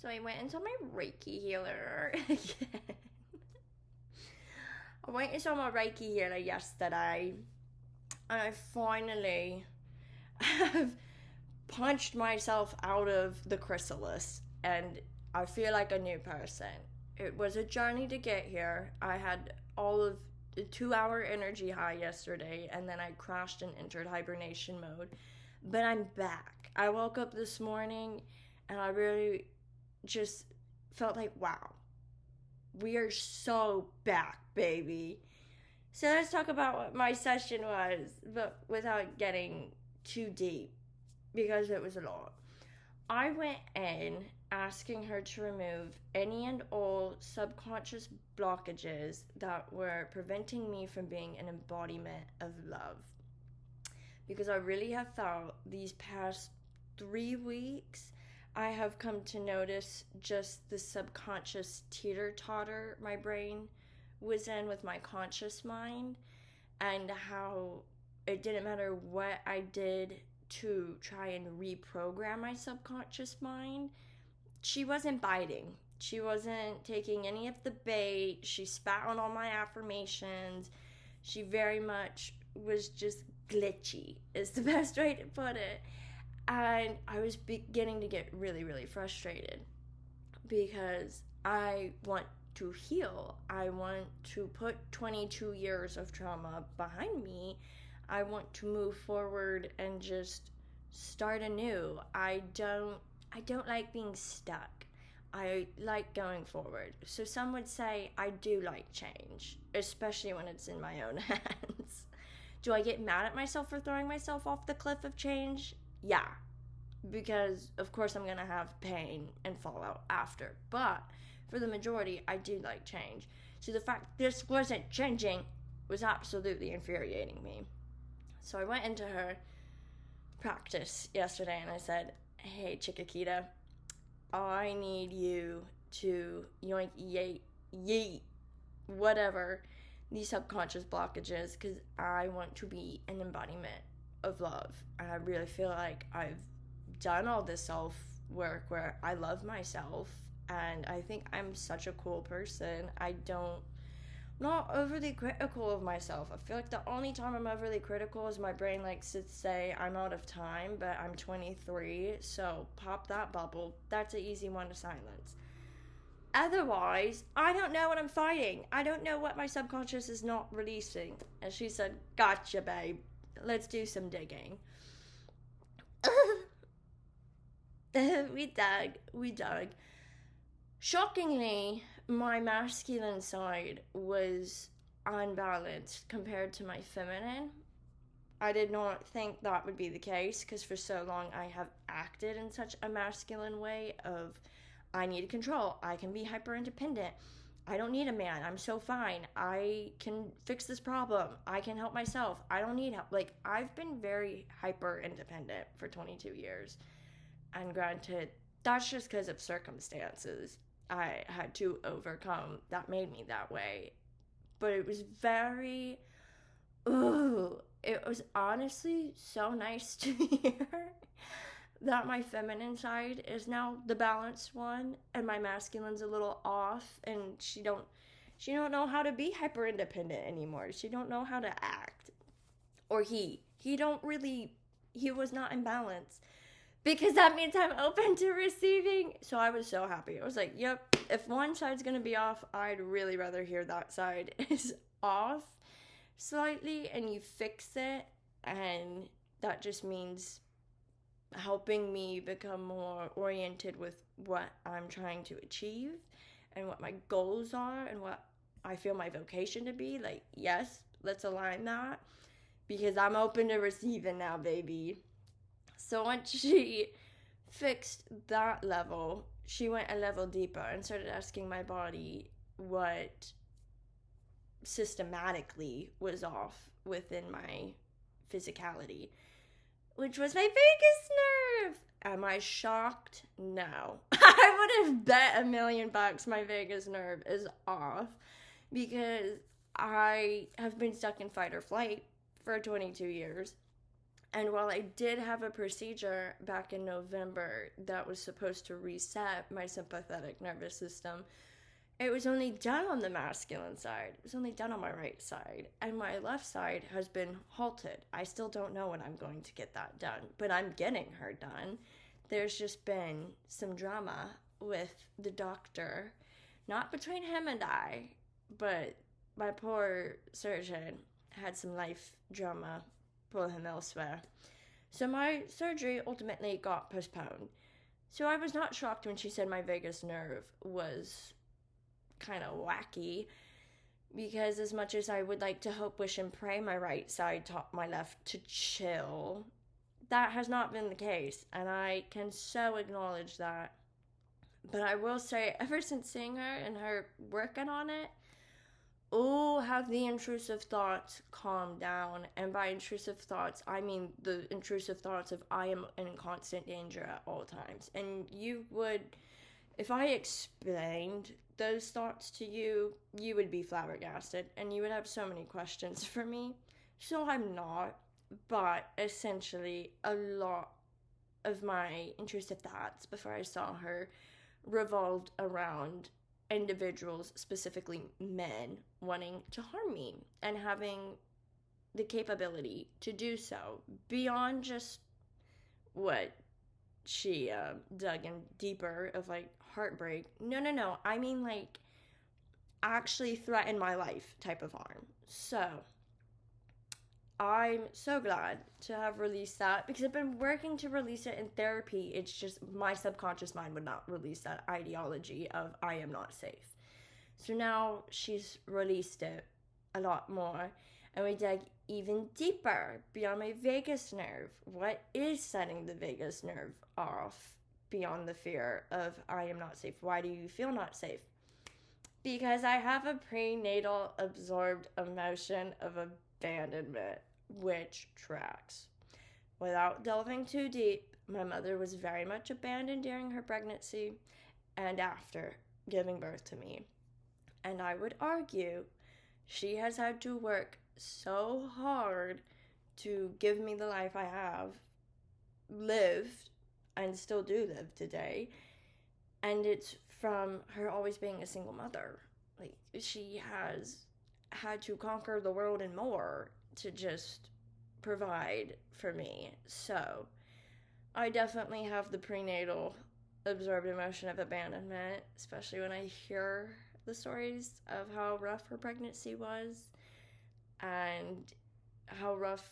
So I went into my Reiki healer again. I went into my Reiki healer yesterday, and I finally have punched myself out of the chrysalis, and I feel like a new person. It was a journey to get here. I had all of the 2 hour energy high yesterday, and then I crashed and entered hibernation mode. But I'm back. I woke up this morning and I really just felt like, wow, we are so back, baby. So let's talk about what my session was, but without getting too deep, because it was a lot. I went in asking her to remove any and all subconscious blockages that were preventing me from being an embodiment of love. Because I really have felt these past 3 weeks, I have come to notice just the subconscious teeter-totter my brain was in with my conscious mind, and how it didn't matter what I did to try and reprogram my subconscious mind, she wasn't biting. She wasn't taking any of the bait. She spat on all my affirmations. She very much was just glitchy, is the best way to put it. And I was beginning to get really, really frustrated because I want to heal. I want to put 22 years of trauma behind me. I want to move forward and just start anew. I don't like being stuck. I like going forward. So some would say I do like change, especially when it's in my own hands. Do I get mad at myself for throwing myself off the cliff of change? Yeah, because of course I'm gonna have pain and fallout after. But for the majority, I do like change. So the fact this wasn't changing was absolutely infuriating me. So I went into her practice yesterday and I said, hey, Chiquita, I need you to yoink, yeet, whatever, these subconscious blockages, because I want to be an embodiment of love. And I really feel like I've done all this self work where I love myself, and I think I'm such a cool person. Not overly critical of myself. I feel like the only time I'm overly critical is my brain likes to say I'm out of time, but I'm 23, so pop that bubble. That's an easy one to silence. Otherwise, I don't know what I'm fighting. I don't know what my subconscious is not releasing. And she said, gotcha, babe. Let's do some digging. We dug. Shockingly, my masculine side was unbalanced compared to my feminine. I did not think that would be the case because for so long I have acted in such a masculine way of I need control. I can be hyper independent. I don't need a man. I'm so fine. I can fix this problem. I can help myself. I don't need help. Like, I've been very hyper independent for 22 years. And granted, that's just because of circumstances I had to overcome that made me that way. But it was it was honestly so nice to hear that my feminine side is now the balanced one and my masculine's a little off, and she don't know how to be hyper independent anymore. She don't know how to act. Or he was not in balance, because that means I'm open to receiving. So I was so happy. I was like, yep, if one side's gonna be off, I'd really rather hear that side is off slightly and you fix it. And that just means helping me become more oriented with what I'm trying to achieve and what my goals are and what I feel my vocation to be. Like, yes, let's align that, because I'm open to receiving now, baby. So once she fixed that level, she went a level deeper and started asking my body what systematically was off within my physicality, which was my vagus nerve. Am I shocked? No. I would have bet $1,000,000 my vagus nerve is off, because I have been stuck in fight or flight for 22 years. And while I did have a procedure back in November that was supposed to reset my sympathetic nervous system, it was only done on the masculine side. It was only done on my right side. And my left side has been halted. I still don't know when I'm going to get that done, but I'm getting her done. There's just been some drama with the doctor, not between him and I, but my poor surgeon had some life drama pull him elsewhere. So my surgery ultimately got postponed. So I was not shocked when she said my vagus nerve was kind of wacky, because as much as I would like to hope, wish, and pray my right side taught my left to chill, that has not been the case, and I can so acknowledge that. But I will say, ever since seeing her and her working on it, oh, have the intrusive thoughts calmed down. And by intrusive thoughts, I mean the intrusive thoughts of I am in constant danger at all times. And you would, if I explained those thoughts to you, you would be flabbergasted and you would have so many questions for me. So I'm not, but essentially a lot of my intrusive thoughts before I saw her revolved around individuals, specifically men, wanting to harm me and having the capability to do so beyond just what she dug in deeper of like heartbreak. No. I mean like actually threaten my life type of harm. So I'm so glad to have released that, because I've been working to release it in therapy. It's just my subconscious mind would not release that ideology of I am not safe. So now she's released it a lot more, and we dug even deeper beyond my vagus nerve. What is setting the vagus nerve off beyond the fear of I am not safe? Why do you feel not safe? Because I have a prenatal absorbed emotion of abandonment, which tracks. Without delving too deep, my mother was very much abandoned during her pregnancy and after giving birth to me. And I would argue she has had to work so hard to give me the life I have lived and still do live today. And it's from her always being a single mother. Like, she has had to conquer the world and more to just provide for me. So I definitely have the prenatal absorbed emotion of abandonment, especially when I hear the stories of how rough her pregnancy was and how rough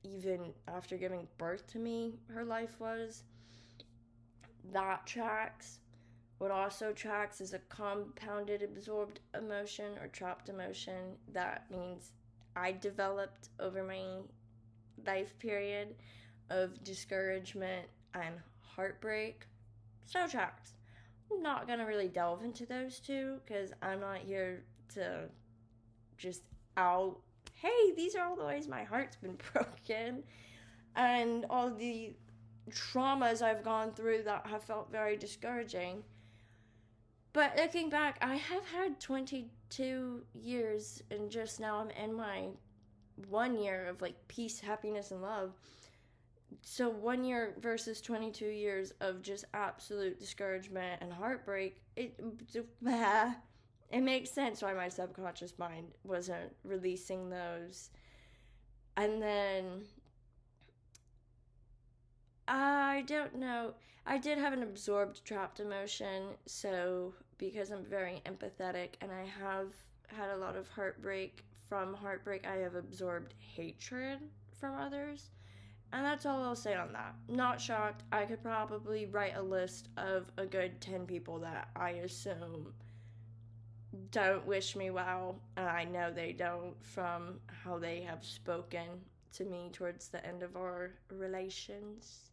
even after giving birth to me her life was. That tracks. What also tracks is a compounded absorbed emotion or trapped emotion. That means I developed over my life period of discouragement and heartbreak. So tracks. I'm not going to really delve into those two because I'm not here to just out, hey, these are all the ways my heart's been broken and all the traumas I've gone through that have felt very discouraging. But looking back, I have had 22 years, and just now I'm in my 1 year of like peace, happiness, and love. So 1 year versus 22 years of just absolute discouragement and heartbreak, it makes sense why my subconscious mind wasn't releasing those. And then I don't know. I did have an absorbed trapped emotion, so because I'm very empathetic and I have had a lot of heartbreak, from heartbreak I have absorbed hatred from others. And that's all I'll say on that. Not shocked. I could probably write a list of a good 10 people that I assume don't wish me well, and I know they don't from how they have spoken to me towards the end of our relations.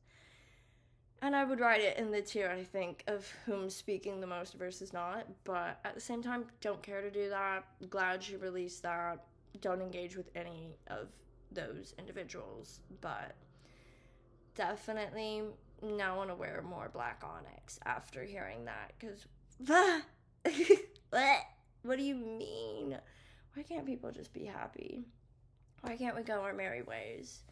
And I would write it in the tier, I think, of whom speaking the most versus not, but at the same time, don't care to do that. Glad she released that. Don't engage with any of those individuals, but definitely now want to wear more black onyx after hearing that, because what do you mean? Why can't people just be happy? Why can't we go our merry ways?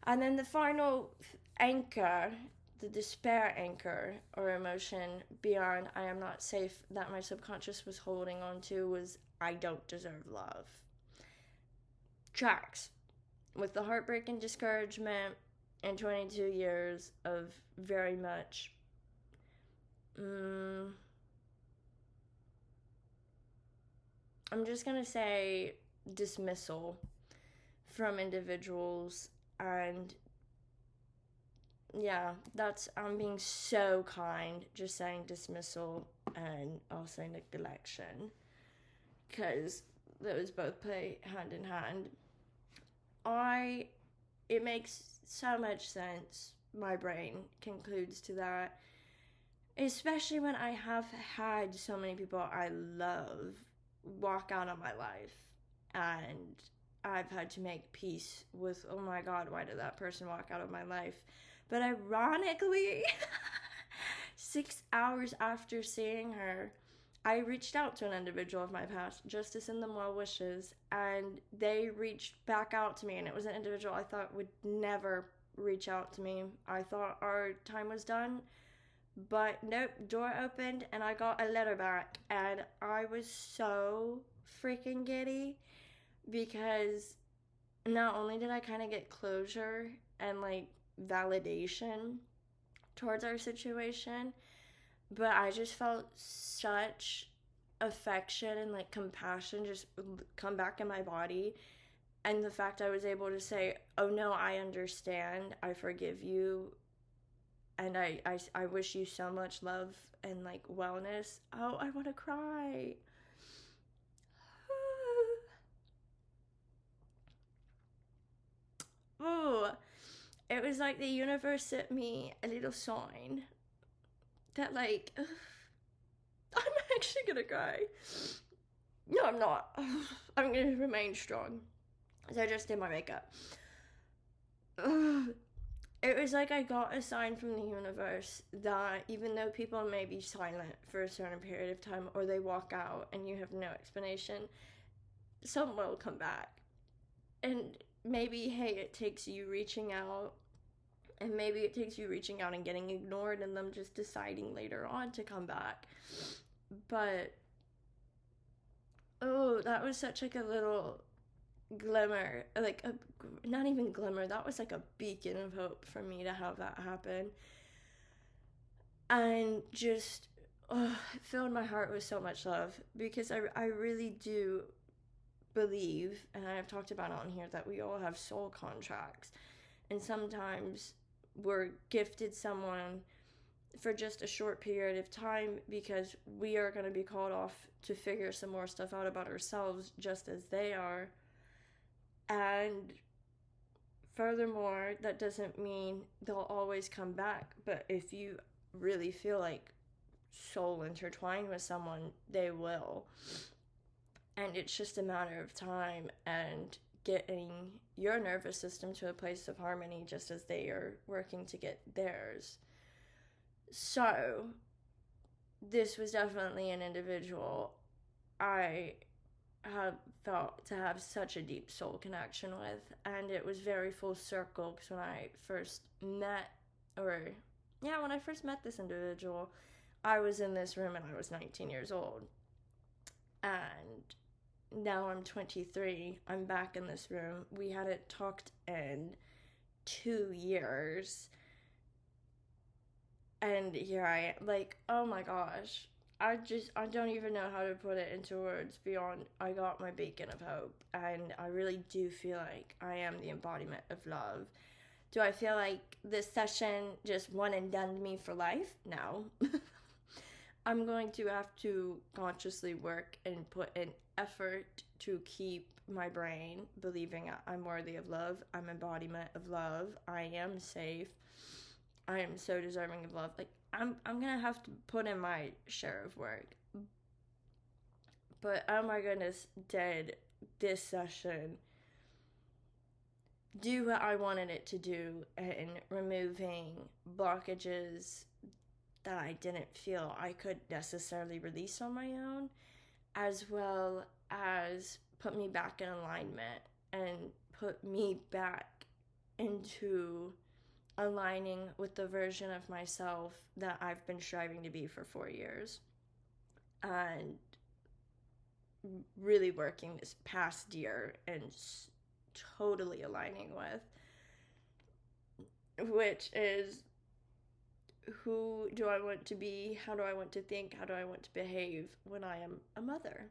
And then the final anchor, the despair anchor or emotion beyond I am not safe that my subconscious was holding on to was I don't deserve love. Tracks with the heartbreak and discouragement and 22 years of very much I'm just gonna say dismissal from individuals. And yeah, that's, I'm being so kind just saying dismissal and also neglection, because those both play hand in hand. It makes so much sense. My brain concludes to that, especially when I have had so many people I love walk out of my life, and I've had to make peace with, oh my god, why did that person walk out of my life? But ironically, 6 hours after seeing her, I reached out to an individual of my past just to send them well wishes, and they reached back out to me, and it was an individual I thought would never reach out to me. I thought our time was done, but nope, door opened and I got a letter back, and I was so freaking giddy because not only did I kind of get closure and like validation towards our situation, but I just felt such affection and like compassion just come back in my body. And the fact I was able to say, oh no, I understand, I forgive you, and I wish you so much love and like wellness. Oh, I want to cry. Oh, it was like the universe sent me a little sign that like I'm actually gonna cry. No, I'm not. I'm gonna remain strong. So I just did my makeup. It was like I got a sign from the universe that even though people may be silent for a certain period of time, or they walk out and you have no explanation, some will come back. And maybe, hey, it takes you reaching out, and maybe it takes you reaching out and getting ignored and them just deciding later on to come back. But oh, that was such like a little glimmer, like a, not even glimmer, that was like a beacon of hope for me to have that happen. And just it filled my heart with so much love, because I really do believe, and I've talked about on here, that we all have soul contracts, and sometimes we're gifted someone for just a short period of time because we are going to be called off to figure some more stuff out about ourselves just as they are. And furthermore, that doesn't mean they'll always come back, but if you really feel like soul intertwined with someone, they will. And it's just a matter of time and getting your nervous system to a place of harmony just as they are working to get theirs. So, this was definitely an individual I have felt to have such a deep soul connection with, and it was very full circle because when I first met this individual, I was in this room and I was 19 years old, and now I'm 23. I'm back in this room. We hadn't talked in 2 years, and here I am, like, oh my gosh, I don't even know how to put it into words beyond I got my beacon of hope, and I really do feel like I am the embodiment of love. Do I feel like this session just one and done me for life? No. I'm going to have to consciously work and put in effort to keep my brain believing I'm worthy of love, I'm embodiment of love, I am safe, I am so deserving of love. Like, I'm gonna have to put in my share of work. But oh my goodness, did this session do what I wanted it to do in removing blockages that I didn't feel I could necessarily release on my own, as well as put me back in alignment and put me back into aligning with the version of myself that I've been striving to be for 4 years. And really working this past year and totally aligning with, which is, who do I want to be? How do I want to think? How do I want to behave when I am a mother?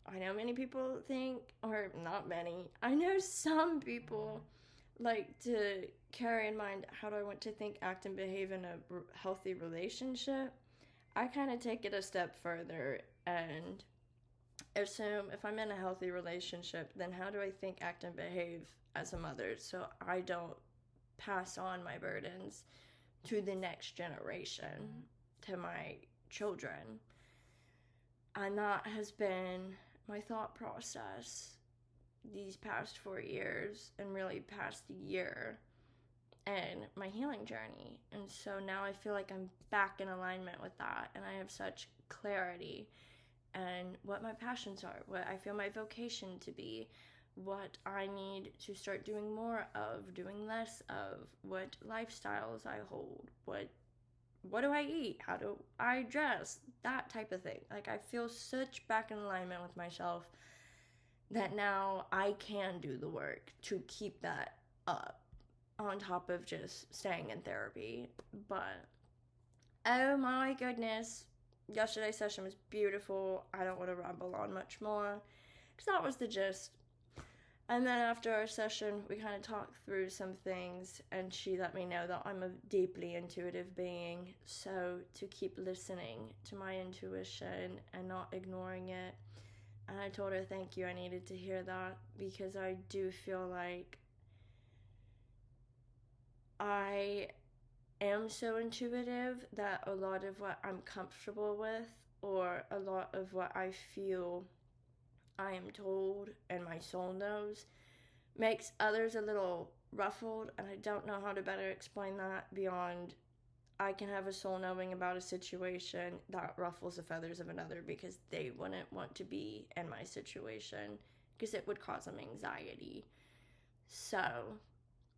I know many people think, or not many, I know some people like to carry in mind, how do I want to think, act, and behave in a healthy relationship? I kind of take it a step further and assume, if I'm in a healthy relationship, then how do I think, act, and behave as a mother so I don't pass on my burdens to the next generation, to my children? And that has been my thought process these past 4 years, and really past year, and my healing journey. And so now I feel like I'm back in alignment with that, and I have such clarity and what my passions are, what I feel my vocation to be, what I need to start doing more of, doing less of, what lifestyles I hold, what do I eat, how do I dress, that type of thing. Like, I feel such back in alignment with myself that now I can do the work to keep that up, on top of just staying in therapy. But oh my goodness, yesterday's session was beautiful. I don't want to ramble on much more because that was the gist. And then after our session, we kind of talked through some things, and she let me know that I'm a deeply intuitive being, so to keep listening to my intuition and not ignoring it. And I told her thank you, I needed to hear that, because I do feel like I am so intuitive that a lot of what I'm comfortable with, or a lot of what I feel I am told and my soul knows, makes others a little ruffled. And I don't know how to better explain that beyond, I can have a soul knowing about a situation that ruffles the feathers of another because they wouldn't want to be in my situation because it would cause them anxiety. So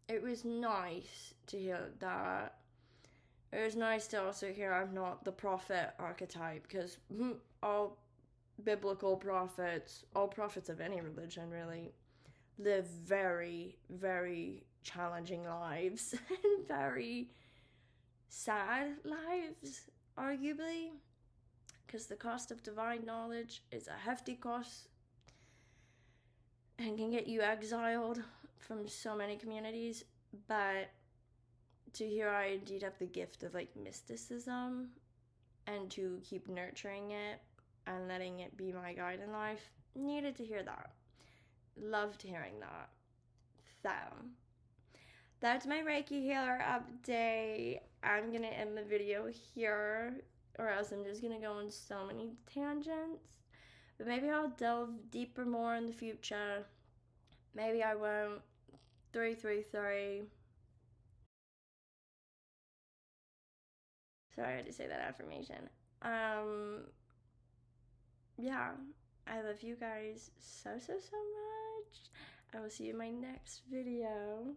it was nice to hear that. It was nice to also hear I'm not the prophet archetype, because all biblical prophets, all prophets of any religion really, live very, very challenging lives and very sad lives, arguably, because the cost of divine knowledge is a hefty cost and can get you exiled from so many communities. But to hear I indeed have the gift of like mysticism, and to keep nurturing it and letting it be my guide in life, needed to hear that. Loved hearing that. So that's my Reiki healer update. I'm gonna end the video here, or else I'm just gonna go on so many tangents. But maybe I'll delve deeper more in the future. Maybe I won't. 333. Sorry, I had to say that affirmation. Yeah, I love you guys so, so, so much. I will see you in my next video.